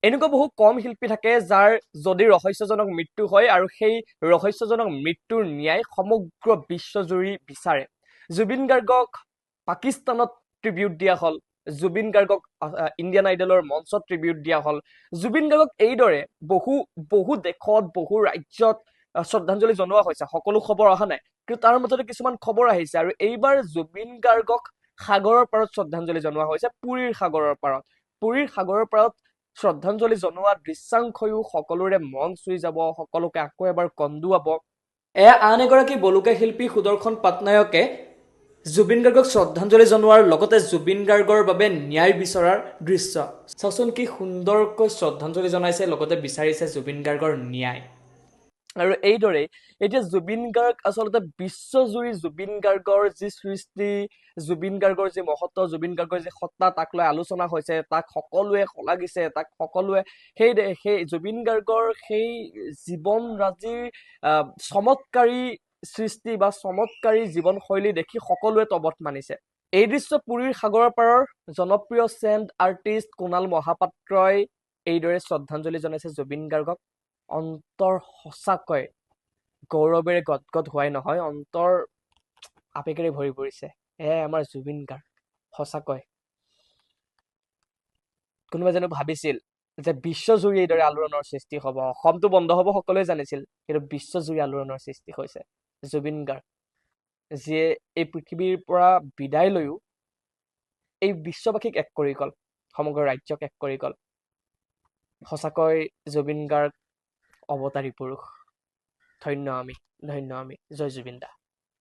এনেকুৱা বহু কম শিল্পী থাকে যাৰ যদি ৰহস্যজনক মৃত্যু হয় আৰু সেই ৰহস্যজনক মৃত্যুৰ ন্যায় সমগ্ৰ বিশ্বজুৰি বিচাৰে। জুবিন গাৰ্গক পাকিস্তানত ট্ৰিবিউট দিয়া হ'ল, জুবিন গাৰ্গক ইণ্ডিয়ান আইডলৰ মঞ্চত ট্ৰিবিউট দিয়া হ'ল, জুবিন গাৰ্গক এইদৰে বহু দেশত বহু ৰাজ্যত শ্ৰদ্ধাঞ্জলি জনোৱা হৈছে। সকলো খবৰ অহা নাই, কিন্তু তাৰ মাজতে কিছুমান খবৰ আহিছে আৰু এইবাৰ জুবিন গাৰ্গক সাগৰৰ পাৰত শ্ৰদ্ধাঞ্জলি জনোৱা হৈছে, পুৰীৰ সাগৰৰ পাৰত। পুৰীৰ সাগৰৰ পাৰত শ্ৰদ্ধাঞ্জলি জনোৱা দৃশ্যাংশয়ো সকলোৰে মন চুই যাব, সকলোকে আকৌ এবাৰ কন্দুৱাব। এয়া আন এগৰাকী বলুকা শিল্পী সুদৰ্শন পাটনায়কে জুবিন গাৰ্গক শ্ৰদ্ধাঞ্জলি জনোৱাৰ লগতে জুবিন গাৰ্গৰ বাবে ন্যায় বিচৰাৰ দৃশ্য। চাওচোন কি সুন্দৰকৈ শ্ৰদ্ধাঞ্জলি জনাইছে, লগতে বিচাৰিছে জুবিন গাৰ্গৰ ন্যায়। আৰু এইদৰেই এতিয়া জুবিন গাৰ্গ আচলতে বিশ্বজুৰি জুবিন গাৰ্গৰ যি সৃষ্টি, জুবিন গাৰ্গৰ যি মহত্ব, জুবিন গাৰ্গৰ যি সত্তা, তাক লৈ আলোচনা হৈছে, তাক সকলোৱে শলাগিছে, তাক সকলোৱে সেই জুবিন গাৰ্গৰ সেই জীৱনৰাজিৰ চমৎকাৰী সৃষ্টি বা চমৎকাৰী জীৱনশৈলী দেখি সকলোৱে তবত মানিছে। এই দৃশ্য পুৰীৰ সাগৰৰ পাৰৰ জনপ্ৰিয় চেণ্ট আৰ্টিষ্ট কুণাল মহাপাত্ৰই এইদৰে শ্ৰদ্ধাঞ্জলি জনাইছে জুবিন গাৰ্গক। অন্তৰ সঁচাকৈ গৌৰৱেৰে গদগদ হোৱাই নহয়, অন্তৰ আবেগেৰে ভৰি পৰিছে। আমাৰ জুবিন গাৰ্গ সঁচাকৈ। কোনোবাই জানো ভাবিছিল যে বিশ্বজুৰি এইদৰে আলোড়নৰ সৃষ্টি হ'ব, অসমটো বন্ধ হ'ব সকলোৱে জানিছিল, কিন্তু বিশ্বজুৰি আলোড়নৰ সৃষ্টি হৈছে। জুবিন গাৰ্গ যিয়ে এই পৃথিৱীৰ পৰা বিদায় লৈও এই বিশ্ববাসীক এক কৰি গ'ল, সমগ্ৰ ৰাজ্যক এক কৰি গ'ল। সঁচাকৈ জুবিন গাৰ্গ অৱতাৰী পুৰুষ। ধন্য আমি, জয় জুবিন দা।